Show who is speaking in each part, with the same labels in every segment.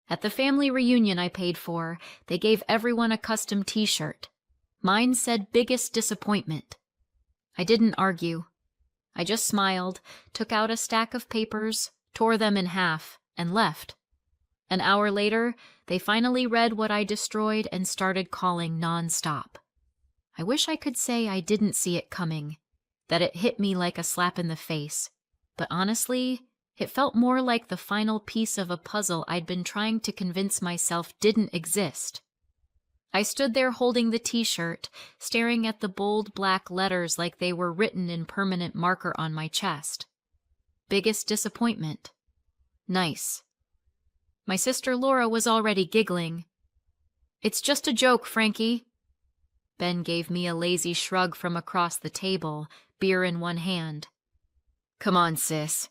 Speaker 1: At the family reunion I paid for, they gave everyone a custom t-shirt. Mine said biggest disappointment. I didn't argue. I just smiled, took out a stack of papers, tore them in half, and left. An hour later, they finally read what I destroyed and started calling non-stop. I wish I could say I didn't see it coming, that it hit me like a slap in the face, but honestly, it felt more like the final piece of a puzzle I'd been trying to convince myself didn't exist. I stood there holding the t-shirt, staring at the bold black letters like they were written in permanent marker on my chest. Biggest disappointment. Nice. My sister Laura was already giggling. "It's just a joke, Frankie." Ben gave me a lazy shrug from across the table, beer in one hand. "Come on, sis."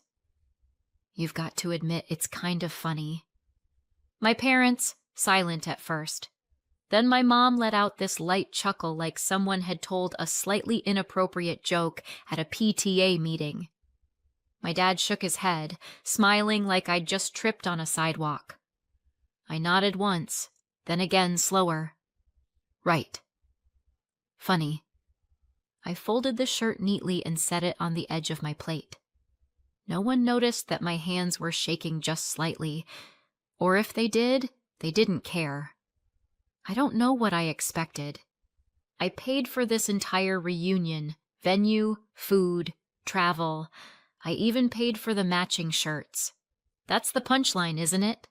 Speaker 1: You've got to admit it's kind of funny. My parents, silent at first. Then my mom let out this light chuckle like someone had told a slightly inappropriate joke at a PTA meeting. My dad shook his head, smiling like I'd just tripped on a sidewalk. I nodded once, then again slower. Right. Funny. I folded the shirt neatly and set it on the edge of my plate. No one noticed that my hands were shaking just slightly, or if they did, they didn't care. I don't know what I expected. I paid for this entire reunion, venue, food, travel. I even paid for the matching shirts. That's the punchline, isn't it?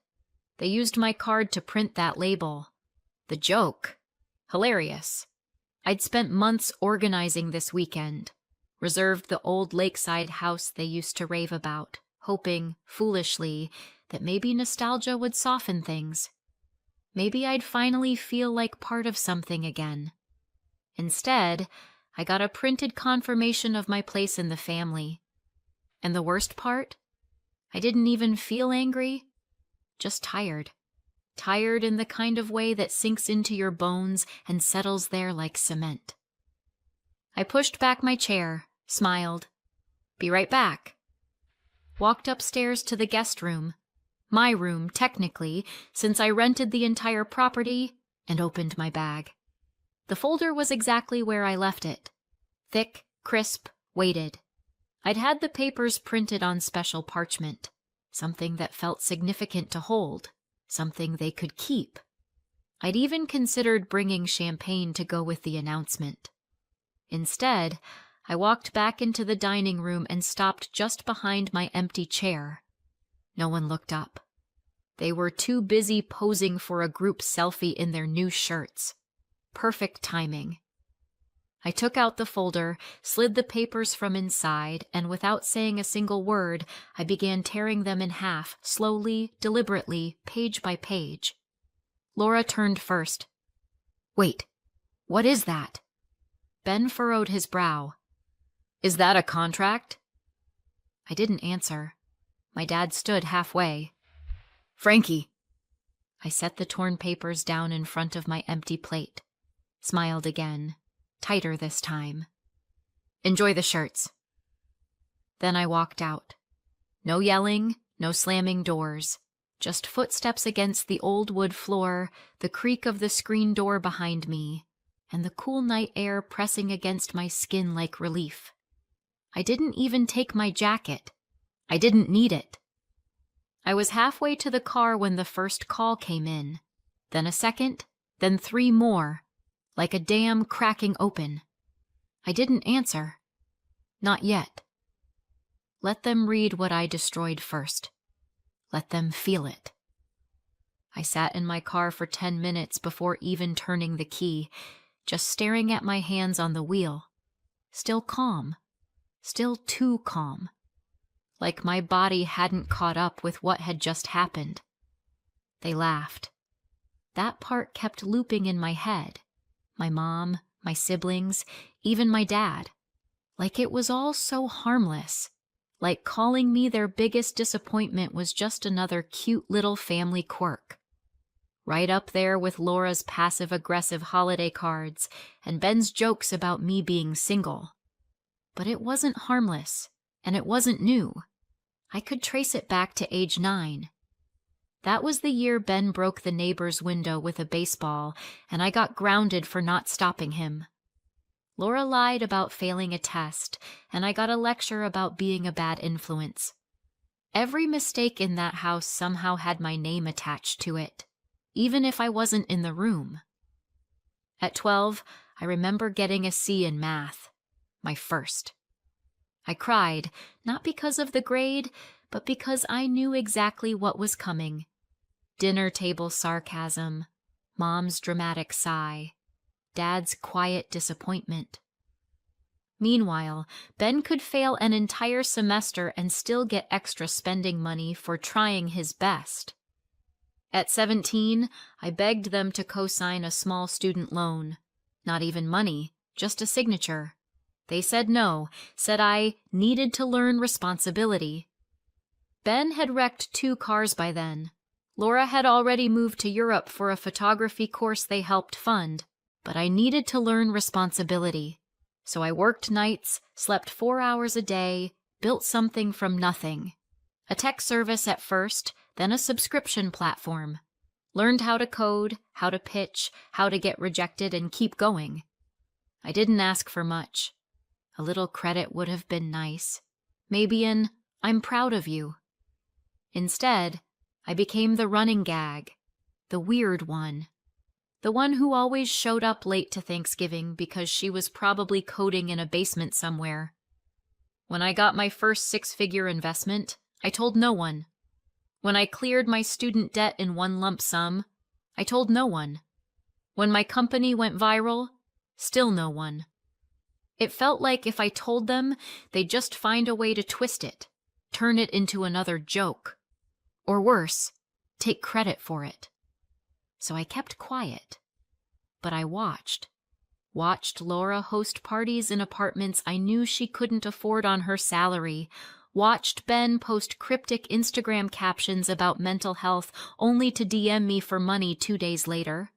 Speaker 1: They used my card to print that label. The joke. Hilarious. I'd spent months organizing this weekend, reserved the old lakeside house they used to rave about, hoping, foolishly, that maybe nostalgia would soften things. Maybe I'd finally feel like part of something again. Instead, I got a printed confirmation of my place in the family. And the worst part? I didn't even feel angry, just tired. Tired in the kind of way that sinks into your bones and settles there like cement. I pushed back my chair, smiled. Be right back. Walked upstairs to the guest room. My room, technically, since I rented the entire property, and opened my bag. The folder was exactly where I left it. Thick, crisp, weighted. I'd had the papers printed on special parchment, something that felt significant to hold, something they could keep. I'd even considered bringing champagne to go with the announcement. Instead, I walked back into the dining room and stopped just behind my empty chair. No one looked up. They were too busy posing for a group selfie in their new shirts. Perfect timing. I took out the folder, slid the papers from inside, and without saying a single word, I began tearing them in half, slowly, deliberately, page by page. Laura turned first. "Wait, what is that?" Ben furrowed his brow. "Is that a contract?" I didn't answer. My dad stood halfway. "Frankie." I set the torn papers down in front of my empty plate. Smiled again, tighter this time. "Enjoy the shirts." Then I walked out. No yelling, no slamming doors. Just footsteps against the old wood floor, the creak of the screen door behind me, and the cool night air pressing against my skin like relief. I didn't even take my jacket. I didn't need it. I was halfway to the car when the first call came in, then a second, then 3 more, like a dam cracking open. I didn't answer. Not yet. Let them read what I destroyed first. Let them feel it. I sat in my car for 10 minutes before even turning the key, just staring at my hands on the wheel. Still calm. Still too calm. Like my body hadn't caught up with what had just happened. They laughed. That part kept looping in my head. My mom, my siblings, even my dad. Like it was all so harmless. Like calling me their biggest disappointment was just another cute little family quirk. Right up there with Laura's passive-aggressive holiday cards and Ben's jokes about me being single. But it wasn't harmless, and it wasn't new. I could trace it back to age 9. That was the year Ben broke the neighbor's window with a baseball, and I got grounded for not stopping him. Laura lied about failing a test, and I got a lecture about being a bad influence. Every mistake in that house somehow had my name attached to it, even if I wasn't in the room. At 12, I remember getting a C in math, my first. I cried, not because of the grade, but because I knew exactly what was coming. Dinner table sarcasm, Mom's dramatic sigh, Dad's quiet disappointment. Meanwhile, Ben could fail an entire semester and still get extra spending money for trying his best. At 17, I begged them to co-sign a small student loan. Not even money, just a signature. They said no, said I needed to learn responsibility. Ben had wrecked 2 cars by then. Laura had already moved to Europe for a photography course they helped fund, but I needed to learn responsibility. So I worked nights, slept 4 hours a day, built something from nothing. A tech service at first, then a subscription platform. Learned how to code, how to pitch, how to get rejected and keep going. I didn't ask for much. A little credit would have been nice. Maybe an "I'm proud of you." Instead, I became the running gag, the weird one. The one who always showed up late to Thanksgiving because she was probably coding in a basement somewhere. When I got my first 6-figure investment, I told no one. When I cleared my student debt in one lump sum, I told no one. When my company went viral, still no one. It felt like if I told them, they'd just find a way to twist it, turn it into another joke. Or worse, take credit for it. So I kept quiet. But I watched Laura host parties in apartments I knew she couldn't afford on her salary, watched Ben post cryptic Instagram captions about mental health only to DM me for money 2 days later,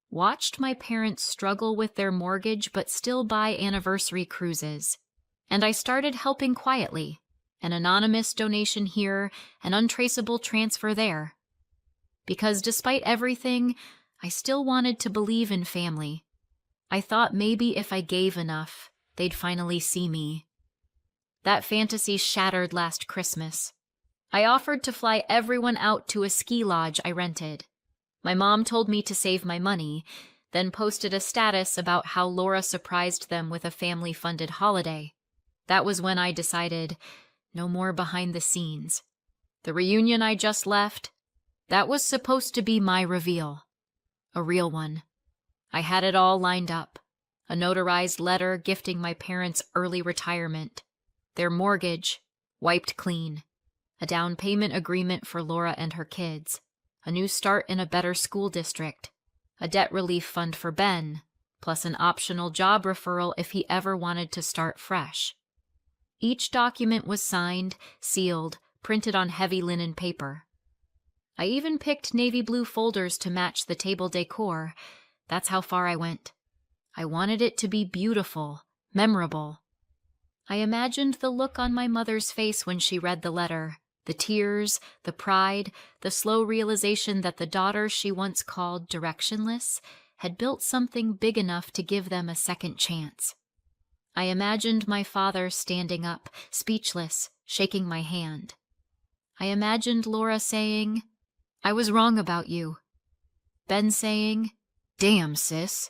Speaker 1: watched my parents struggle with their mortgage but still buy anniversary cruises, and I started helping quietly, an anonymous donation here, an untraceable transfer there. Because despite everything, I still wanted to believe in family. I thought maybe if I gave enough, they'd finally see me. That fantasy shattered last Christmas. I offered to fly everyone out to a ski lodge I rented. My mom told me to save my money, then posted a status about how Laura surprised them with a family-funded holiday. That was when I decided, no more behind the scenes. The reunion I just left, that was supposed to be my reveal. A real one. I had it all lined up. A notarized letter gifting my parents early retirement. Their mortgage, wiped clean. A down payment agreement for Laura and her kids. A new start in a better school district. A debt relief fund for Ben, plus an optional job referral if he ever wanted to start fresh. Each document was signed, sealed, printed on heavy linen paper. I even picked navy blue folders to match the table decor. That's how far I went. I wanted it to be beautiful, memorable. I imagined the look on my mother's face when she read the letter, the tears, the pride, the slow realization that the daughter she once called directionless had built something big enough to give them a second chance. I imagined my father standing up, speechless, shaking my hand. I imagined Laura saying, "I was wrong about you." Ben saying, "Damn, sis."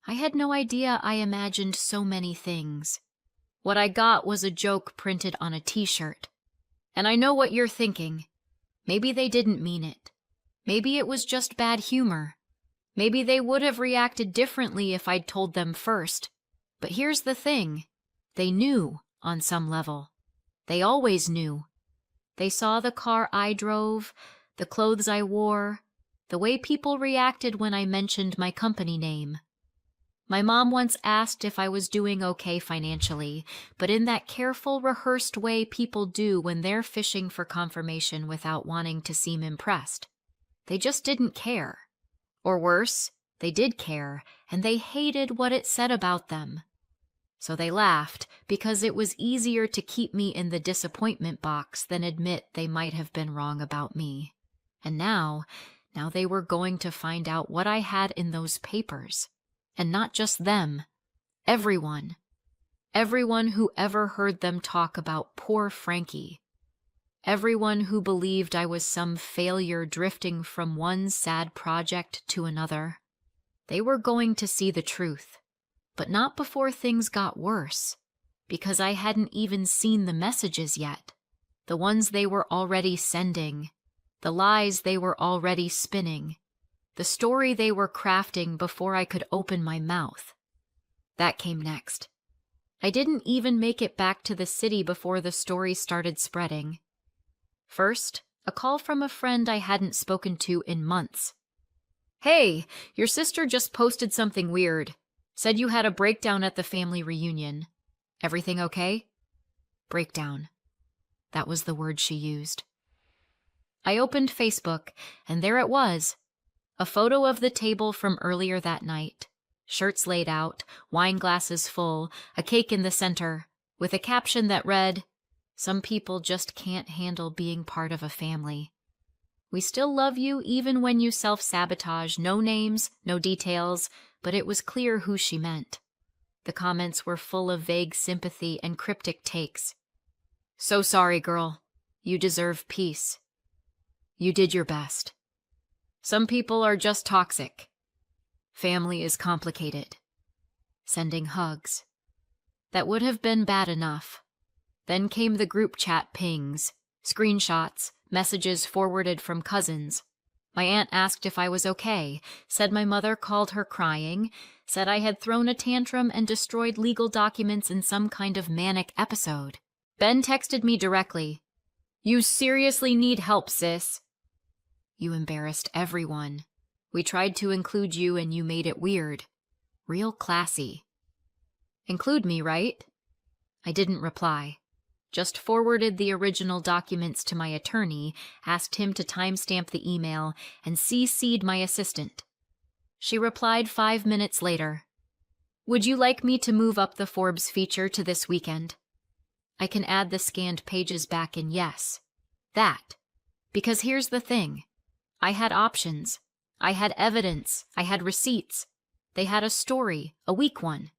Speaker 1: I had no idea I imagined so many things. What I got was a joke printed on a t-shirt. And I know what you're thinking. Maybe they didn't mean it. Maybe it was just bad humor. Maybe they would have reacted differently if I'd told them first. But here's the thing. They knew, on some level. They always knew. They saw the car I drove, the clothes I wore, the way people reacted when I mentioned my company name. My mom once asked if I was doing okay financially, but in that careful, rehearsed way people do when they're fishing for confirmation without wanting to seem impressed. They just didn't care. Or worse, they did care, and they hated what it said about them. So they laughed, because it was easier to keep me in the disappointment box than admit they might have been wrong about me. And now they were going to find out what I had in those papers. And not just them. Everyone. Everyone who ever heard them talk about poor Frankie. Everyone who believed I was some failure drifting from one sad project to another. They were going to see the truth, but not before things got worse, because I hadn't even seen the messages yet, the ones they were already sending, the lies they were already spinning, the story they were crafting before I could open my mouth. That came next. I didn't even make it back to the city before the story started spreading. First, a call from a friend I hadn't spoken to in months. "Hey, your sister just posted something weird. Said you had a breakdown at the family reunion. Everything okay?" Breakdown. That was the word she used. I opened Facebook, and there it was. A photo of the table from earlier that night. Shirts laid out, wine glasses full, a cake in the center, with a caption that read, "Some people just can't handle being part of a family. We still love you even when you self-sabotage. No names, no details, but it was clear who she meant." The comments were full of vague sympathy and cryptic takes. "So sorry, girl. You deserve peace. You did your best. Some people are just toxic. Family is complicated." Sending hugs. That would have been bad enough. Then came the group chat pings, screenshots, messages forwarded from cousins. My aunt asked if I was okay, said my mother called her crying, said I had thrown a tantrum and destroyed legal documents in some kind of manic episode. Ben texted me directly, "You seriously need help, sis." "You embarrassed everyone. We tried to include you and you made it weird. Real classy." "Include me, right?" I didn't reply. Just forwarded the original documents to my attorney, asked him to timestamp the email, and CC'd my assistant. She replied 5 minutes later. "Would you like me to move up the Forbes feature to this weekend?" I can add the scanned pages back in yes. That. Because here's the thing. I had options. I had evidence. I had receipts. They had a story, a weak one.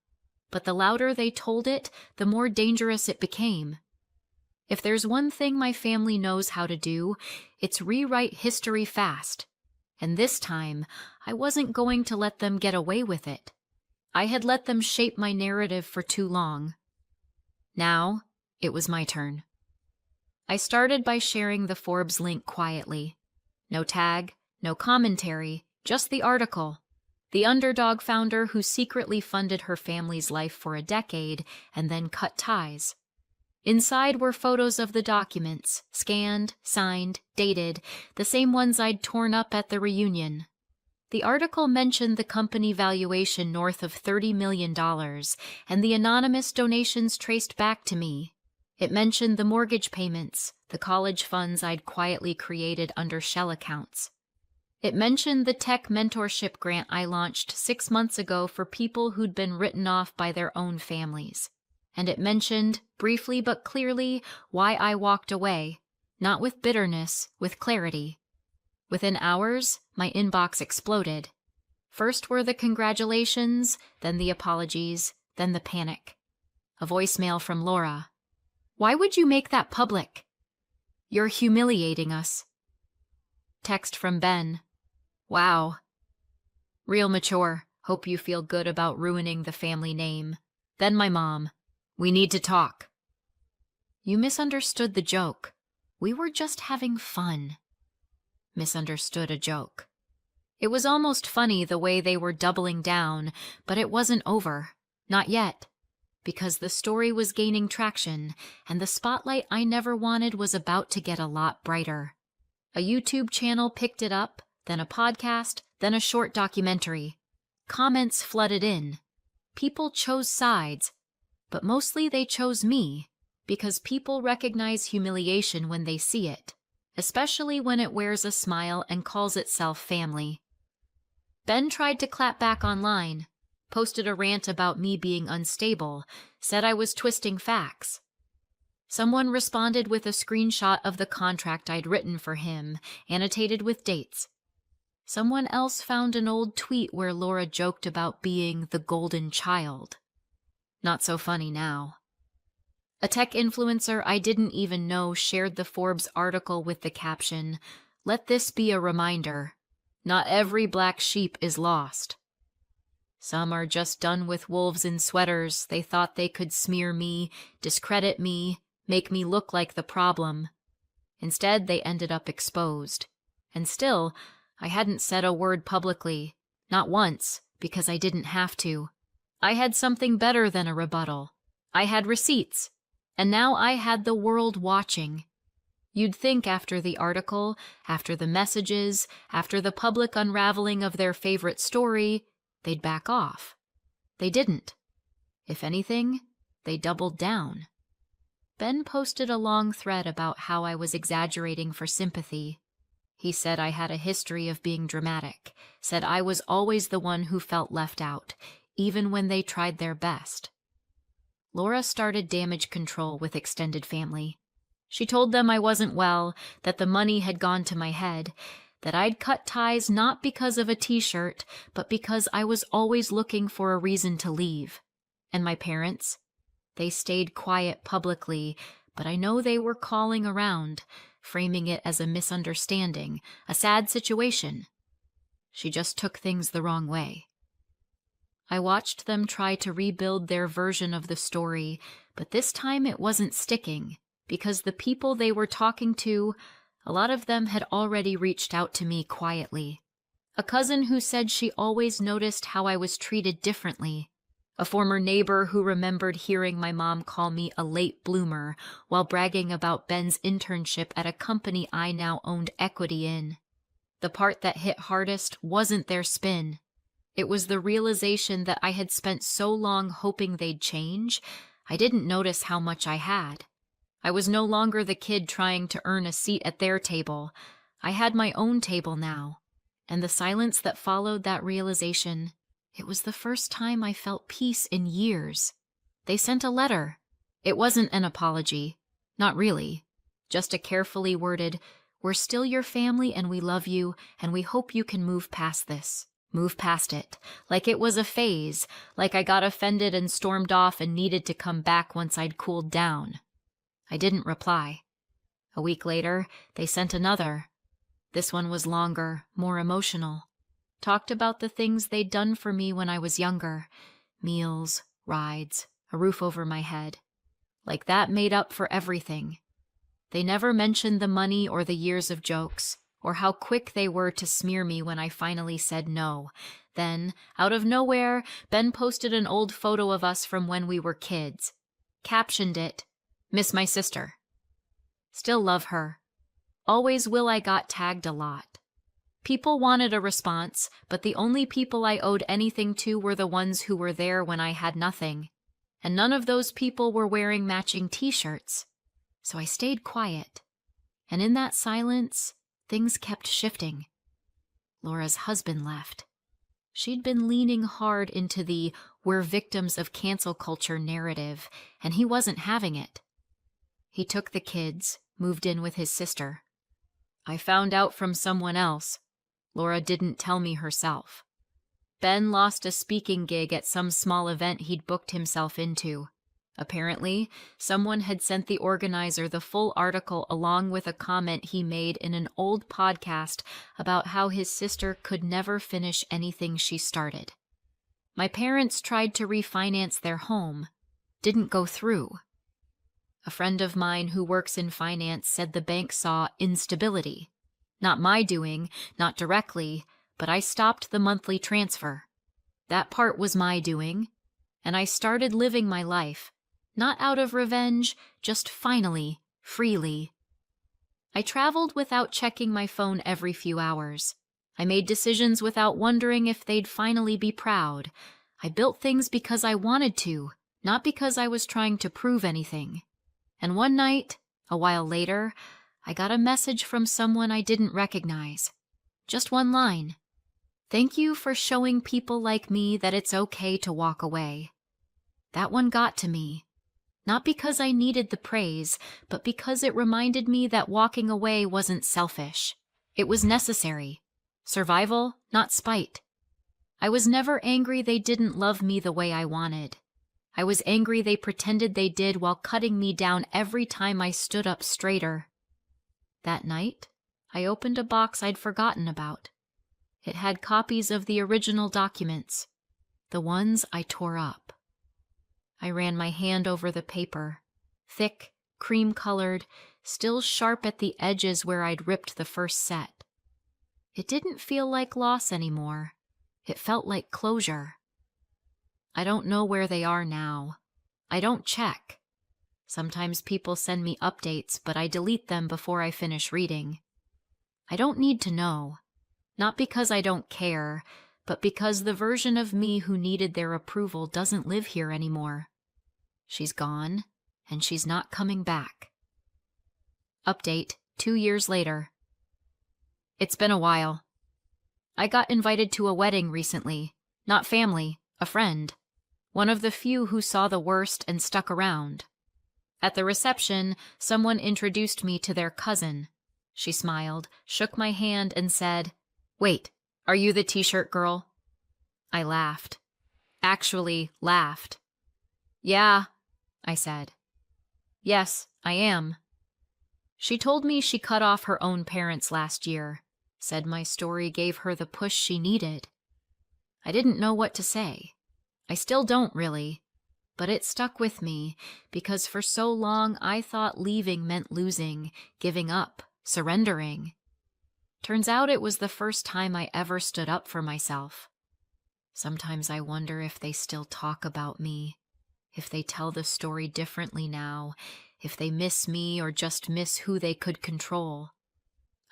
Speaker 1: But the louder they told it, the more dangerous it became. If there's one thing my family knows how to do, it's rewrite history fast. And this time, I wasn't going to let them get away with it. I had let them shape my narrative for too long. Now, it was my turn. I started by sharing the Forbes link quietly. No tag, no commentary, just the article. The underdog founder who secretly funded her family's life for a decade and then cut ties. Inside were photos of the documents, scanned, signed, dated, the same ones I'd torn up at the reunion. The article mentioned the company valuation north of $30 million, and the anonymous donations traced back to me. It mentioned the mortgage payments, the college funds I'd quietly created under shell accounts. It mentioned the tech mentorship grant I launched 6 months ago for people who'd been written off by their own families. And it mentioned, briefly but clearly, why I walked away, not with bitterness, with clarity. Within hours, my inbox exploded. First were the congratulations, then the apologies, then the panic. A voicemail from Laura. "Why would you make that public? You're humiliating us." Text from Ben. "Wow. Real mature. Hope you feel good about ruining the family name." Then my mom. "We need to talk." "You misunderstood the joke. We were just having fun." Misunderstood a joke. It was almost funny the way they were doubling down, but it wasn't over. Not yet. Because the story was gaining traction, and the spotlight I never wanted was about to get a lot brighter. A YouTube channel picked it up, then a podcast, then a short documentary. Comments flooded in. People chose sides. But mostly they chose me, because people recognize humiliation when they see it, especially when it wears a smile and calls itself family. Ben tried to clap back online, posted a rant about me being unstable, said I was twisting facts. Someone responded with a screenshot of the contract I'd written for him, annotated with dates. Someone else found an old tweet where Laura joked about being the golden child. Not so funny now. A tech influencer I didn't even know shared the Forbes article with the caption, "Let this be a reminder. Not every black sheep is lost." Some are just done with wolves in sweaters. They thought they could smear me, discredit me, make me look like the problem. Instead, they ended up exposed. And still, I hadn't said a word publicly. Not once, because I didn't have to. I had something better than a rebuttal. I had receipts. And now I had the world watching. You'd think after the article, after the messages, after the public unraveling of their favorite story, they'd back off. They didn't. If anything, they doubled down. Ben posted a long thread about how I was exaggerating for sympathy. He said I had a history of being dramatic, said I was always the one who felt left out, even when they tried their best. Laura started damage control with extended family. She told them I wasn't well, that the money had gone to my head, that I'd cut ties not because of a t-shirt, but because I was always looking for a reason to leave. And my parents? They stayed quiet publicly, but I know they were calling around, framing it as a misunderstanding, a sad situation. She just took things the wrong way. I watched them try to rebuild their version of the story, but this time it wasn't sticking, because the people they were talking to, a lot of them had already reached out to me quietly. A cousin who said she always noticed how I was treated differently. A former neighbor who remembered hearing my mom call me a late bloomer while bragging about Ben's internship at a company I now owned equity in. The part that hit hardest wasn't their spin. It was the realization that I had spent so long hoping they'd change, I didn't notice how much I had. I was no longer the kid trying to earn a seat at their table. I had my own table now, and the silence that followed that realization, it was the first time I felt peace in years. They sent a letter. It wasn't an apology. Not really. Just a carefully worded, "We're still your family and we love you, and we hope you can move past this. Move past it." Like it was a phase, like I got offended and stormed off and needed to come back once I'd cooled down. I didn't reply. A week later, they sent another. This one was longer, more emotional. Talked about the things they'd done for me when I was younger. Meals, rides, a roof over my head. Like that made up for everything. They never mentioned the money or the years of jokes, or how quick they were to smear me when I finally said no. Then, out of nowhere, Ben posted an old photo of us from when we were kids. Captioned it, "Miss my sister. Still love her. Always will." I got tagged a lot. People wanted a response, but the only people I owed anything to were the ones who were there when I had nothing. And none of those people were wearing matching t-shirts. So I stayed quiet. And in that silence, things kept shifting. Laura's husband left. She'd been leaning hard into the "we're victims of cancel culture" narrative, and he wasn't having it. He took the kids, moved in with his sister. I found out from someone else. Laura didn't tell me herself. Ben lost a speaking gig at some small event he'd booked himself into. Apparently, someone had sent the organizer the full article along with a comment he made in an old podcast about how his sister could never finish anything she started. My parents tried to refinance their home. Didn't go through. A friend of mine who works in finance said the bank saw instability. Not my doing, not directly, but I stopped the monthly transfer. That part was my doing, and I started living my life, not out of revenge, just finally, freely. I traveled without checking my phone every few hours. I made decisions without wondering if they'd finally be proud. I built things because I wanted to, not because I was trying to prove anything. And one night, a while later, I got a message from someone I didn't recognize. Just one line. "Thank you for showing people like me that it's okay to walk away." That one got to me. Not because I needed the praise, but because it reminded me that walking away wasn't selfish. It was necessary. Survival, not spite. I was never angry they didn't love me the way I wanted. I was angry they pretended they did while cutting me down every time I stood up straighter. That night, I opened a box I'd forgotten about. It had copies of the original documents, the ones I tore up. I ran my hand over the paper, thick, cream-colored, still sharp at the edges where I'd ripped the first set. It didn't feel like loss anymore. It felt like closure. I don't know where they are now. I don't check. Sometimes people send me updates, but I delete them before I finish reading. I don't need to know. Not because I don't care, but because the version of me who needed their approval doesn't live here anymore. She's gone, and she's not coming back. Update 2 years later. It's been a while. I got invited to a wedding recently. Not family, a friend. One of the few who saw the worst and stuck around. At the reception, someone introduced me to their cousin. She smiled, shook my hand, and said, "Wait, are you the t-shirt girl?" I laughed. Actually, laughed. "Yeah," I said. "Yes, I am." She told me she cut off her own parents last year, said my story gave her the push she needed. I didn't know what to say. I still don't really, but it stuck with me because for so long I thought leaving meant losing, giving up, surrendering. Turns out it was the first time I ever stood up for myself. Sometimes I wonder if they still talk about me, if they tell the story differently now, if they miss me or just miss who they could control.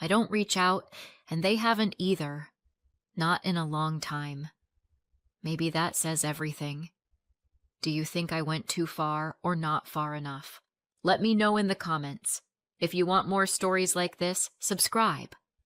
Speaker 1: I don't reach out, and they haven't either. Not in a long time. Maybe that says everything. Do you think I went too far or not far enough? Let me know in the comments. If you want more stories like this, subscribe.